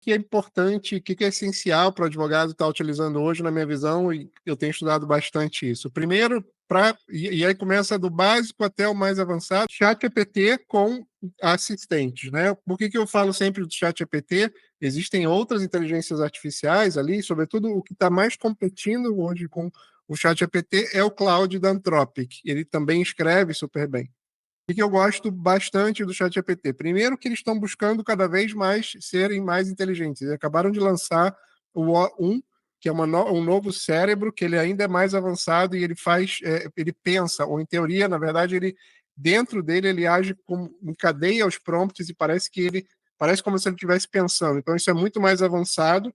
que é importante, o que é essencial para o advogado estar utilizando hoje, na minha visão, e eu tenho estudado bastante isso. Primeiro, e aí começa do básico até o mais avançado, ChatGPT com assistentes, né? Por que eu falo sempre do ChatGPT? Existem outras inteligências artificiais ali, sobretudo o que está mais competindo hoje com o ChatGPT é o Claude da Anthropic. Ele também escreve super bem. O que eu gosto bastante do ChatGPT? Primeiro, que eles estão buscando cada vez mais serem mais inteligentes. Eles acabaram de lançar o O1, que é um novo cérebro, que ele ainda é mais avançado e ele faz, ele pensa, ou em teoria, na verdade, ele dentro dele ele age como encadeia os prompts e parece como se ele estivesse pensando. Então isso é muito mais avançado.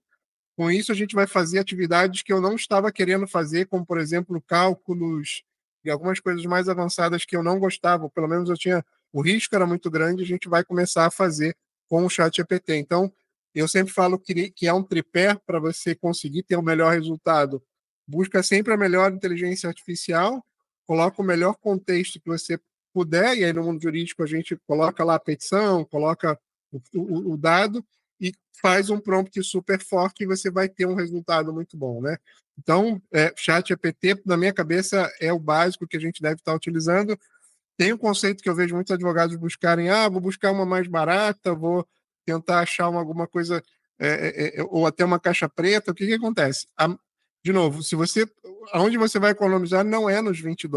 Com isso, a gente vai fazer atividades que eu não estava querendo fazer, como, por exemplo, cálculos e algumas coisas mais avançadas que eu não gostava, pelo menos eu tinha, o risco era muito grande, a gente vai começar a fazer com o chat GPT. Então, eu sempre falo que é um tripé para você conseguir ter o melhor resultado. Busca sempre a melhor inteligência artificial, coloca o melhor contexto que você puder, e aí no mundo jurídico a gente coloca lá a petição, coloca o dado, e faz um prompt super forte e você vai ter um resultado muito bom, né? Então, chat GPT, na minha cabeça, é o básico que a gente deve estar utilizando. Tem um conceito que eu vejo muitos advogados buscarem, vou buscar uma mais barata, vou tentar achar alguma coisa, ou até uma caixa preta. O que acontece? De novo, se você, aonde você vai economizar não é nos US$ 20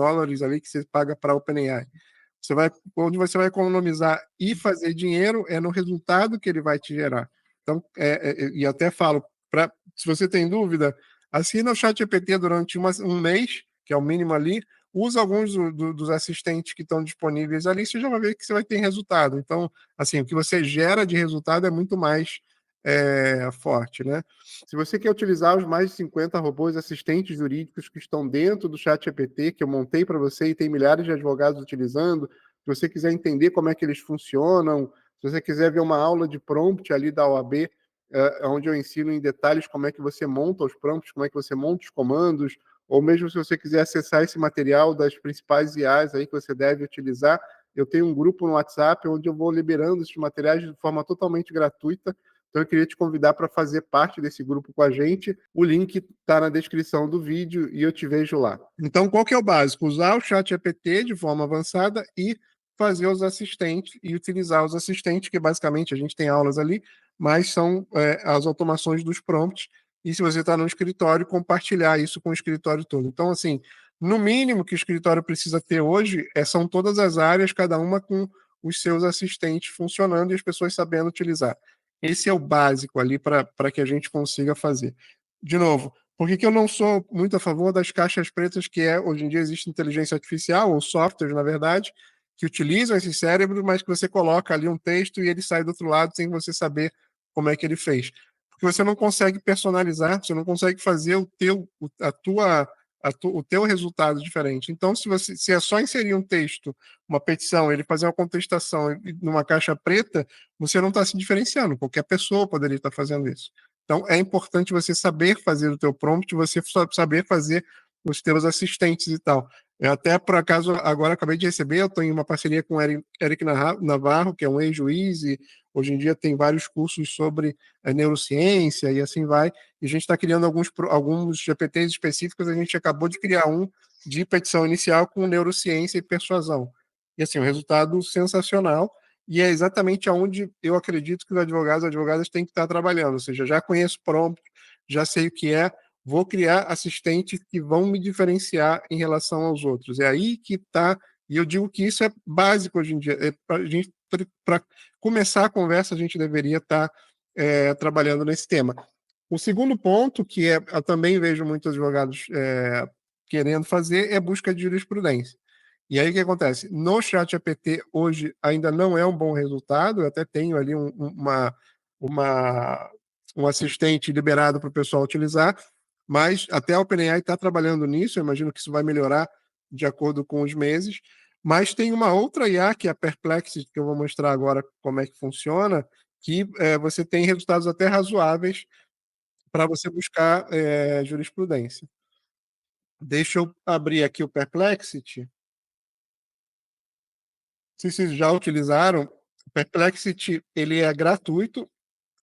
ali que você paga para a OpenAI. Onde você vai economizar e fazer dinheiro é no resultado que ele vai te gerar. Então, e até falo, se você tem dúvida, assina o ChatGPT durante um mês, que é o mínimo ali, usa alguns dos assistentes que estão disponíveis ali, você já vai ver que você vai ter resultado. Então, assim, o que você gera de resultado é muito mais forte, né? Se você quer utilizar os mais de 50 robôs assistentes jurídicos que estão dentro do ChatGPT, que eu montei para você e tem milhares de advogados utilizando, se você quiser entender como é que eles funcionam, se você quiser ver uma aula de prompt ali da OAB, onde eu ensino em detalhes como é que você monta os prompts, como é que você monta os comandos, ou mesmo se você quiser acessar esse material das principais IAs aí que você deve utilizar, eu tenho um grupo no WhatsApp onde eu vou liberando esses materiais de forma totalmente gratuita. Então eu queria te convidar para fazer parte desse grupo com a gente. O link está na descrição do vídeo e eu te vejo lá. Então, qual que é o básico? Usar o chat GPT de forma avançada e fazer os assistentes e utilizar os assistentes, que basicamente a gente tem aulas ali, mas são as automações dos prompts. E se você está no escritório, compartilhar isso com o escritório todo. Então, assim, no mínimo que o escritório precisa ter hoje são todas as áreas, cada uma com os seus assistentes funcionando e as pessoas sabendo utilizar. Esse é o básico ali para que a gente consiga fazer. De novo, por que eu não sou muito a favor das caixas pretas, que hoje em dia existe inteligência artificial, ou softwares, na verdade, que utilizam esse cérebro, mas que você coloca ali um texto e ele sai do outro lado sem você saber como é que ele fez. Porque você não consegue personalizar, você não consegue fazer o teu resultado diferente. Então, se é só inserir um texto, uma petição, ele fazer uma contestação numa caixa preta, você não está se diferenciando. Qualquer pessoa poderia estar fazendo isso. Então, é importante você saber fazer o teu prompt, você saber fazer os teus assistentes e tal. Eu até, por acaso, agora acabei de receber, eu estou em uma parceria com o Eric Navarro, que é um ex-juiz, e hoje em dia tem vários cursos sobre neurociência e assim vai, e a gente está criando alguns GPTs específicos, a gente acabou de criar um de petição inicial com neurociência e persuasão. E assim, um resultado sensacional, e é exatamente aonde eu acredito que os advogados e advogadas têm que estar trabalhando, ou seja, já conheço prompt, já sei o que é, vou criar assistentes que vão me diferenciar em relação aos outros. É aí que está, e eu digo que isso é básico hoje em dia. Para começar a conversa, a gente deveria estar trabalhando nesse tema. O segundo ponto, que eu também vejo muitos advogados querendo fazer, é busca de jurisprudência. E aí o que acontece? No chat GPT hoje ainda não é um bom resultado, eu até tenho ali um assistente liberado para o pessoal utilizar, mas até a OpenAI está trabalhando nisso, eu imagino que isso vai melhorar de acordo com os meses, mas tem uma outra IA, que é a Perplexity, que eu vou mostrar agora como é que funciona, que você tem resultados até razoáveis para você buscar jurisprudência. Deixa eu abrir aqui o Perplexity. Se vocês já utilizaram, o Perplexity ele é gratuito,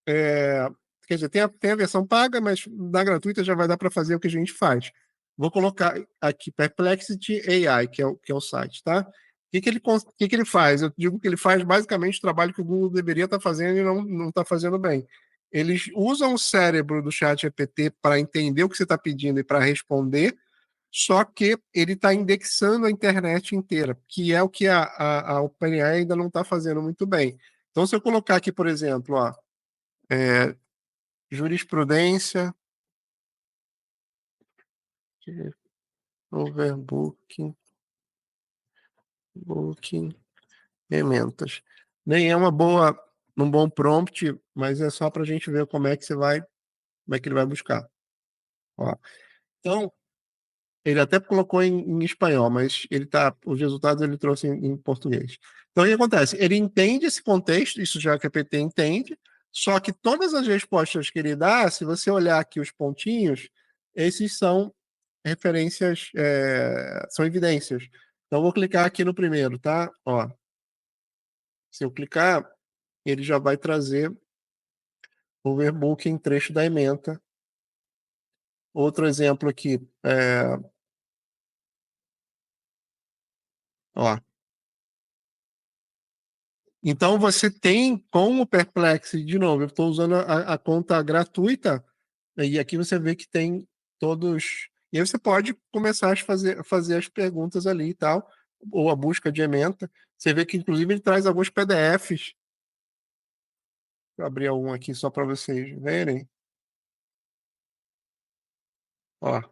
quer dizer, tem a versão paga, mas na gratuita já vai dar para fazer o que a gente faz. Vou colocar aqui Perplexity AI, que é o site, tá? O que ele faz? Eu digo que ele faz basicamente o trabalho que o Google deveria estar fazendo e não está fazendo bem. Eles usam o cérebro do chat GPT para entender o que você está pedindo e para responder, só que ele está indexando a internet inteira, que é o que a OpenAI ainda não está fazendo muito bem. Então, se eu colocar aqui, por exemplo, ó, jurisprudência, overbooking, booking, ementas. Nem é um bom prompt, mas é só para a gente ver como é que como é que ele vai buscar. Ó. Então, ele até colocou em espanhol, mas os resultados ele trouxe em português. Então, o que acontece? Ele entende esse contexto, isso já que a PT entende, só que todas as respostas que ele dá, se você olhar aqui os pontinhos, esses são referências, são evidências. Então, eu vou clicar aqui no primeiro, tá? Ó, se eu clicar, ele já vai trazer o overbooking em trecho da ementa. Outro exemplo aqui, ó. Então, você tem com o Perplexity, de novo, eu estou usando a conta gratuita, e aqui você vê que tem todos. E aí você pode começar a fazer as perguntas ali e tal, ou a busca de ementa. Você vê que, inclusive, ele traz alguns PDFs. Vou abrir um aqui só para vocês verem. Ó.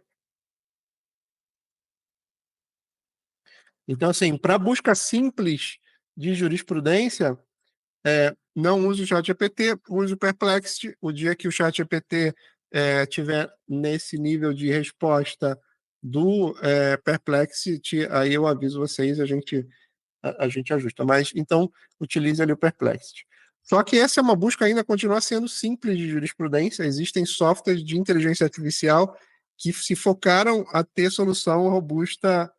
Então, assim, para busca simples de jurisprudência, não use o ChatGPT, use o Perplexity. O dia que o ChatGPT tiver nesse nível de resposta do Perplexity, aí eu aviso vocês, a gente ajusta. Mas então utilize ali o Perplexity. Só que essa é uma busca ainda continua sendo simples de jurisprudência. Existem softwares de inteligência artificial que se focaram a ter solução robusta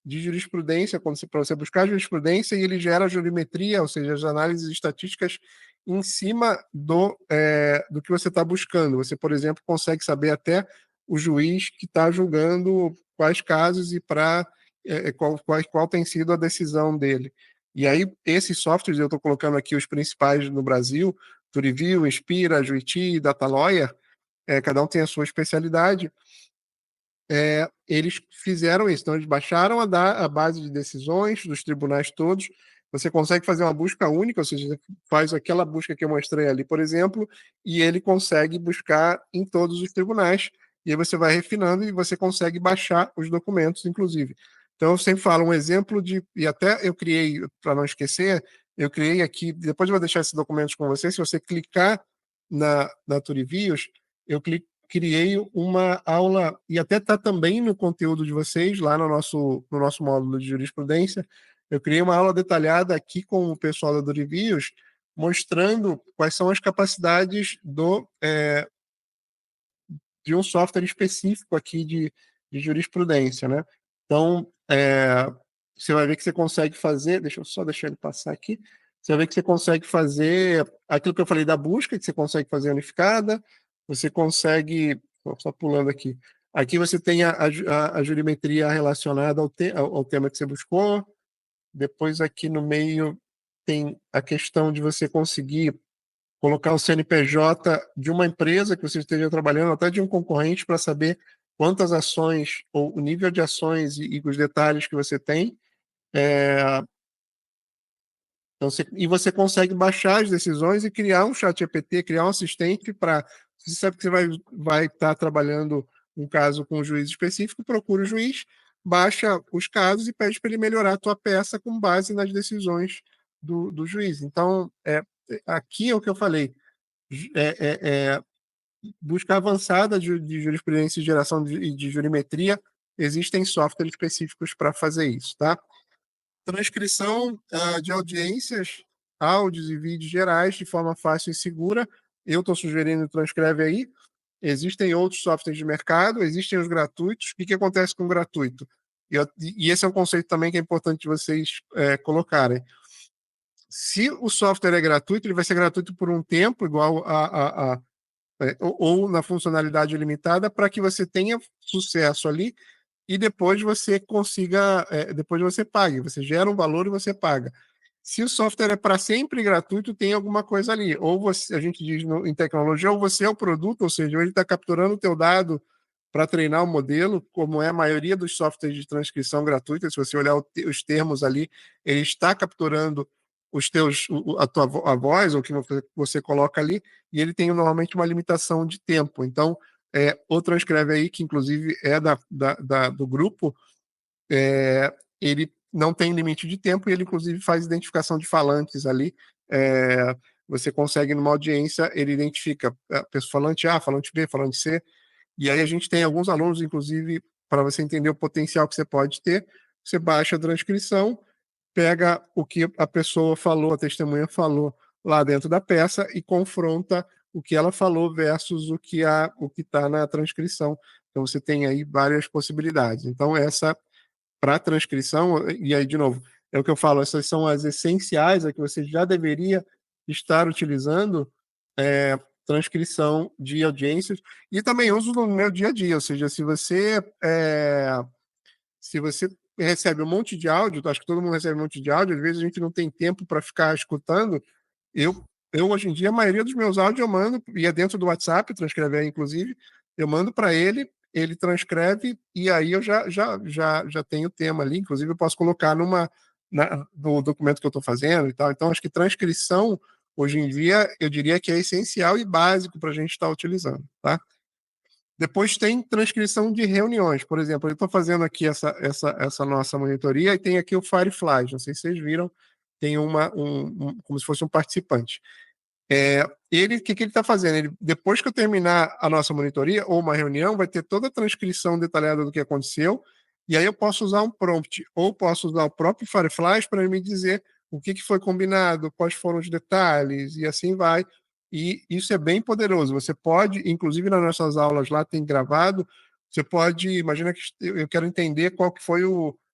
de jurisprudência, para você buscar jurisprudência, e ele gera jurimetria, ou seja, as análises estatísticas em cima do que você está buscando. Você, por exemplo, consegue saber até o juiz que está julgando quais casos e qual tem sido a decisão dele. E aí, esses softwares, eu estou colocando aqui os principais no Brasil, Turiview, Inspira, Juiti, Datalawyer, cada um tem a sua especialidade, eles fizeram isso. Então, eles baixaram a base de decisões dos tribunais todos. Você consegue fazer uma busca única, ou seja, você faz aquela busca que eu mostrei ali, por exemplo, e ele consegue buscar em todos os tribunais. E aí você vai refinando e você consegue baixar os documentos, inclusive. Então, eu sempre falo um exemplo de. E até eu criei, para não esquecer, eu criei aqui. Depois eu vou deixar esses documentos com você. Se você clicar na Turivios, eu criei uma aula, e até está também no conteúdo de vocês, lá no nosso módulo de jurisprudência. Eu criei uma aula detalhada aqui com o pessoal da Dorivios, mostrando quais são as capacidades de um software específico aqui de jurisprudência, né? Então, você vai ver que você consegue fazer, deixa eu só deixar ele passar aqui, você vai ver que você consegue fazer aquilo que eu falei da busca, que você consegue fazer unificada, você consegue, só pulando aqui, aqui você tem a jurimetria relacionada ao tema que você buscou, depois aqui no meio tem a questão de você conseguir colocar o CNPJ de uma empresa que você esteja trabalhando, até de um concorrente, para saber quantas ações, ou o nível de ações e os detalhes que você tem. Então, e você consegue baixar as decisões e criar um chat GPT, criar um assistente para. Você sabe que você vai estar trabalhando um caso com um juiz específico, procura o juiz, baixa os casos e pede para ele melhorar a tua peça com base nas decisões do juiz. Então, aqui é o que eu falei. É busca avançada de jurisprudência e geração de jurimetria, existem softwares específicos para fazer isso, tá? Transcrição de audiências, áudios e vídeos gerais de forma fácil e segura. Eu estou sugerindo transcreve aí. Existem outros softwares de mercado, existem os gratuitos. O que acontece com o gratuito? E esse é um conceito também que é importante vocês colocarem. Se o software é gratuito, ele vai ser gratuito por um tempo, igual ou na funcionalidade limitada, para que você tenha sucesso ali e depois você consiga, depois você pague. Você gera um valor e você paga. Se o software é para sempre gratuito, tem alguma coisa ali. Ou você, a gente diz em tecnologia, ou você é o produto, ou seja, ele está capturando o teu dado para treinar o modelo, como é a maioria dos softwares de transcrição gratuita. Se você olhar os termos ali, ele está capturando os teus, a voz, ou o que você coloca ali, e ele tem normalmente uma limitação de tempo. Então, o Transcreve aí, que inclusive é do grupo, ele não tem limite de tempo e ele, inclusive, faz identificação de falantes ali. Você consegue, numa audiência, ele identifica a pessoa falante A, falante B, falante C, e aí a gente tem alguns alunos, inclusive, para você entender o potencial que você pode ter, você baixa a transcrição, pega o que a pessoa falou, a testemunha falou lá dentro da peça e confronta o que ela falou versus o que está na transcrição. Então você tem aí várias possibilidades. Então essa para transcrição, e aí de novo, é o que eu falo, essas são as essenciais, a que você já deveria estar utilizando, transcrição de audiências, e também uso no meu dia a dia, ou seja, se você recebe um monte de áudio, acho que todo mundo recebe um monte de áudio, às vezes a gente não tem tempo para ficar escutando. Eu, hoje em dia, a maioria dos meus áudios eu mando, e é dentro do WhatsApp, transcrever inclusive, eu mando para ele transcreve, e aí eu já tenho o tema ali, inclusive eu posso colocar no documento que eu estou fazendo e tal. Então, acho que transcrição, hoje em dia, eu diria que é essencial e básico para a gente estar utilizando, tá? Depois tem transcrição de reuniões. Por exemplo, eu estou fazendo aqui essa nossa monitoria e tem aqui o Fireflies. Não sei se vocês viram, tem como se fosse um participante. O que ele está fazendo? Depois que eu terminar a nossa monitoria ou uma reunião, vai ter toda a transcrição detalhada do que aconteceu, e aí eu posso usar um prompt, ou posso usar o próprio Fireflies para ele me dizer o que foi combinado, quais foram os detalhes, e assim vai. E isso é bem poderoso. Você pode, inclusive nas nossas aulas lá tem gravado, você pode, imagina que eu quero entender qual que foi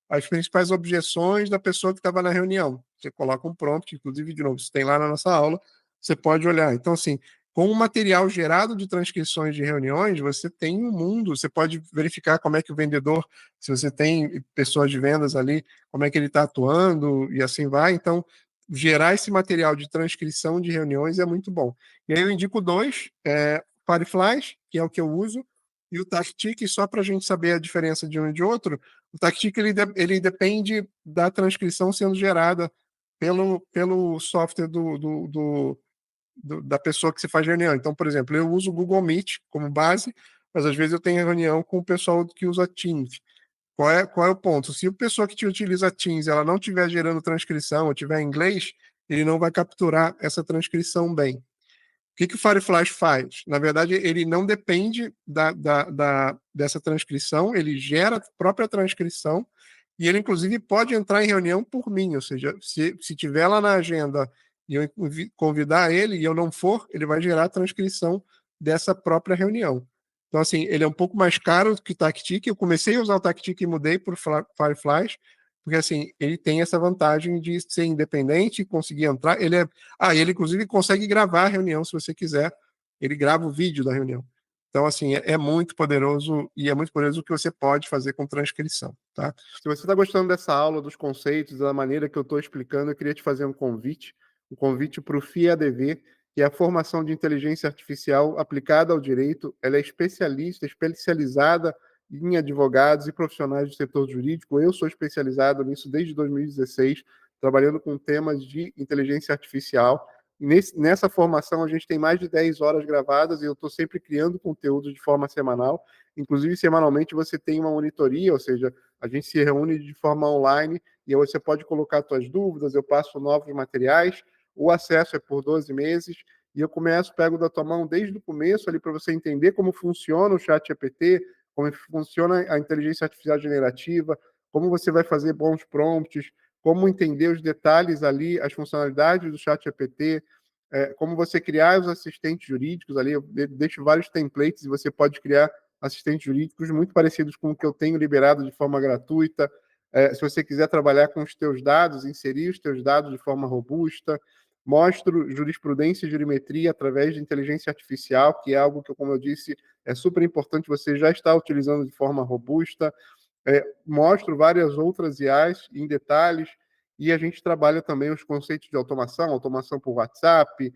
as principais objeções da pessoa que estava na reunião. Você coloca um prompt, inclusive, de novo, isso tem lá na nossa aula, você pode olhar. Então, assim, com o material gerado de transcrições de reuniões, você tem um mundo, você pode verificar como é que o vendedor, se você tem pessoas de vendas ali, como é que ele está atuando e assim vai. Então, gerar esse material de transcrição de reuniões é muito bom. E aí eu indico dois, Fireflies, que é o que eu uso, e o Tactic, só para a gente saber a diferença de um e de outro. O Tactic ele depende da transcrição sendo gerada pelo software da pessoa que se faz reunião. Então, por exemplo, eu uso o Google Meet como base, mas às vezes eu tenho reunião com o pessoal que usa Teams. Qual é o ponto? Se a pessoa que te utiliza Teams ela não estiver gerando transcrição ou estiver em inglês, ele não vai capturar essa transcrição bem. O que o Fireflies faz? Na verdade, ele não depende dessa transcrição, ele gera a própria transcrição e ele, inclusive, pode entrar em reunião por mim, ou seja, se tiver lá na agenda e eu convidar ele e eu não for, ele vai gerar a transcrição dessa própria reunião. Então, assim, ele é um pouco mais caro do que o Tactic. Eu comecei a usar o Tactic e mudei por Fireflies, porque, assim, ele tem essa vantagem de ser independente e conseguir entrar. Ele, inclusive, consegue gravar a reunião, se você quiser. Ele grava o vídeo da reunião. Então, assim, é muito poderoso e é muito poderoso o que você pode fazer com transcrição, tá? Se você está gostando dessa aula, dos conceitos, da maneira que eu estou explicando, eu queria te fazer um convite para o FIADV, que é a formação de inteligência artificial aplicada ao direito. Ela é especializada em advogados e profissionais do setor jurídico. Eu sou especializado nisso desde 2016, trabalhando com temas de inteligência artificial. Nessa formação, a gente tem mais de 10 horas gravadas e eu estou sempre criando conteúdo de forma semanal. Inclusive, semanalmente, você tem uma monitoria, ou seja, a gente se reúne de forma online e aí você pode colocar suas dúvidas, eu passo novos materiais, o acesso é por 12 meses e eu pego da tua mão desde o começo ali para você entender como funciona o ChatGPT, como funciona a inteligência artificial generativa, como você vai fazer bons prompts, como entender os detalhes ali, as funcionalidades do ChatGPT, como você criar os assistentes jurídicos ali. Eu deixo vários templates e você pode criar assistentes jurídicos muito parecidos com o que eu tenho liberado de forma gratuita. Se você quiser trabalhar com os teus dados, inserir os teus dados de forma robusta, mostro jurisprudência e jurimetria através de inteligência artificial, que é algo que, como eu disse, é super importante você já estar utilizando de forma robusta. Mostro várias outras IAs em detalhes, e a gente trabalha também os conceitos de automação por WhatsApp,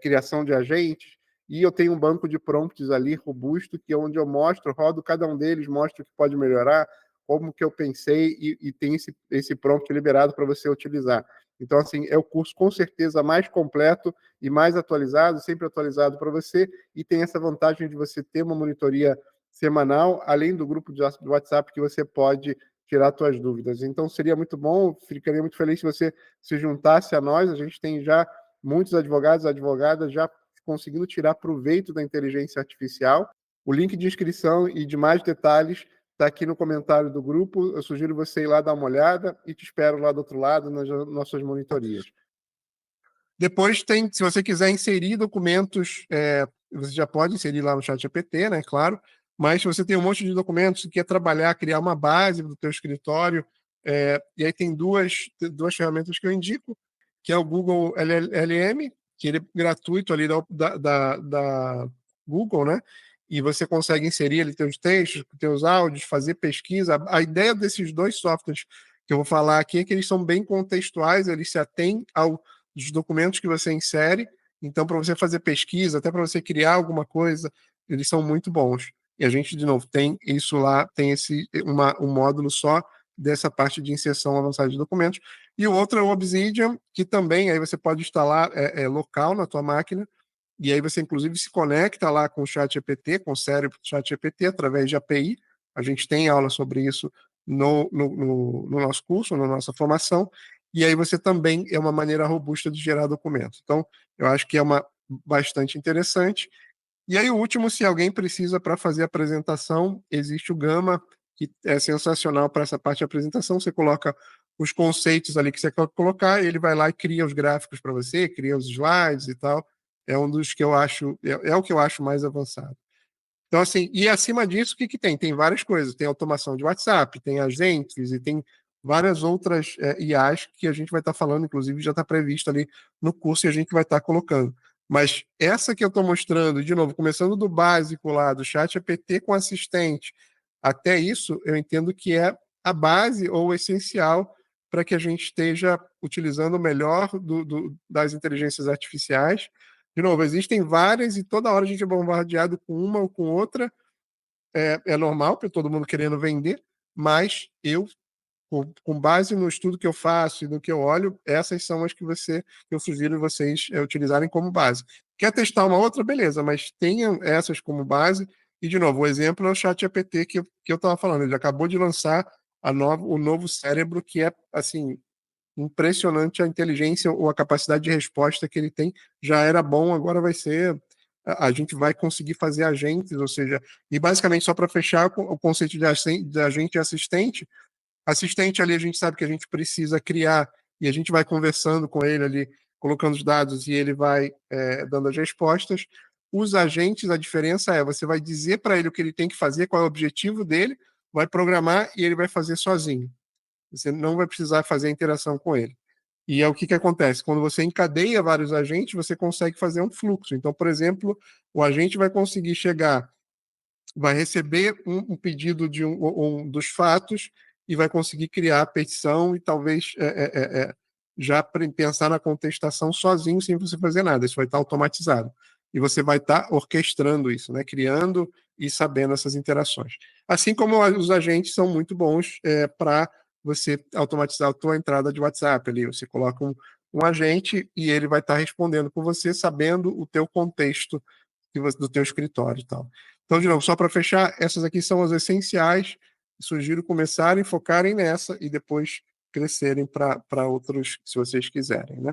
criação de agentes, e eu tenho um banco de prompts ali robusto, que é onde eu mostro, rodo cada um deles, mostro o que pode melhorar, como que eu pensei, e tem esse prompt liberado para você utilizar. Então, assim, é o curso com certeza mais completo e mais atualizado, sempre atualizado para você, e tem essa vantagem de você ter uma monitoria semanal, além do grupo de WhatsApp que você pode tirar suas dúvidas. Então, seria muito bom, ficaria muito feliz se você se juntasse a nós. A gente tem já muitos advogados e advogadas já conseguindo tirar proveito da inteligência artificial. O link de inscrição e de mais detalhes está aqui no comentário do grupo. Eu sugiro você ir lá dar uma olhada e te espero lá do outro lado nas nossas monitorias. Depois tem, se você quiser inserir documentos, você já pode inserir lá no ChatGPT, né, claro, mas se você tem um monte de documentos, quer trabalhar, criar uma base do teu escritório, e aí tem duas ferramentas que eu indico, que é o Google LLM, que ele é gratuito ali da Google, né? E você consegue inserir ali teus textos, teus áudios, fazer pesquisa. A ideia desses dois softwares que eu vou falar aqui é que eles são bem contextuais, eles se atêm dos documentos que você insere. Então, para você fazer pesquisa, até para você criar alguma coisa, eles são muito bons. E a gente, de novo, tem isso lá, tem um módulo só dessa parte de inserção avançada de documentos. E o outro é o Obsidian, que também aí você pode instalar local na tua máquina, e aí você, inclusive, se conecta lá com o ChatGPT, com o cérebro do ChatGPT, através de API. A gente tem aula sobre isso no nosso curso, na nossa formação, e aí você também é uma maneira robusta de gerar documentos. Então, eu acho que é bastante interessante. E aí o último, se alguém precisa para fazer a apresentação, existe o Gama, que é sensacional para essa parte de apresentação. Você coloca os conceitos ali que você quer colocar, e ele vai lá e cria os gráficos para você, cria os slides e tal. É um dos que eu acho, é o que eu acho mais avançado. Então, assim, e acima disso, o que tem? Tem várias coisas. Tem automação de WhatsApp, tem agentes e tem várias outras IAs que a gente vai estar falando, inclusive já está previsto ali no curso e a gente vai estar colocando. Mas essa que eu estou mostrando, de novo, começando do básico lá, do chat GPT com assistente, até isso, eu entendo que é a base ou o essencial para que a gente esteja utilizando o melhor das inteligências artificiais. De novo, existem várias e toda hora a gente é bombardeado com uma ou com outra. É normal, para todo mundo querendo vender, mas eu, com base no estudo que eu faço e no que eu olho, essas são as que eu sugiro vocês utilizarem como base. Quer testar uma outra? Beleza, mas tenham essas como base. E, de novo, o exemplo é o ChatGPT que eu estava falando. Ele acabou de lançar o novo cérebro, que é, assim, impressionante a inteligência ou a capacidade de resposta que ele tem. Já era bom, agora vai ser. A gente vai conseguir fazer agentes, ou seja, e basicamente só para fechar o conceito de agente e assistente. Assistente ali a gente sabe que a gente precisa criar e a gente vai conversando com ele ali, colocando os dados e ele vai dando as respostas. Os agentes, a diferença é você vai dizer para ele o que ele tem que fazer, qual é o objetivo dele, vai programar e ele vai fazer sozinho. Você não vai precisar fazer a interação com ele. E é o que acontece? Quando você encadeia vários agentes, você consegue fazer um fluxo. Então, por exemplo, o agente vai conseguir chegar, vai receber um pedido de um dos fatos e vai conseguir criar a petição e talvez já pensar na contestação sozinho, sem você fazer nada. Isso vai estar automatizado. E você vai estar orquestrando isso, né? Criando e sabendo essas interações. Assim como os agentes são muito bons para você automatizar a tua entrada de WhatsApp ali. Você coloca um agente e ele vai estar respondendo por você, sabendo o teu contexto do teu escritório e tal. Então, de novo, só para fechar, essas aqui são as essenciais. Sugiro começarem, focarem nessa e depois crescerem para outros, se vocês quiserem, né?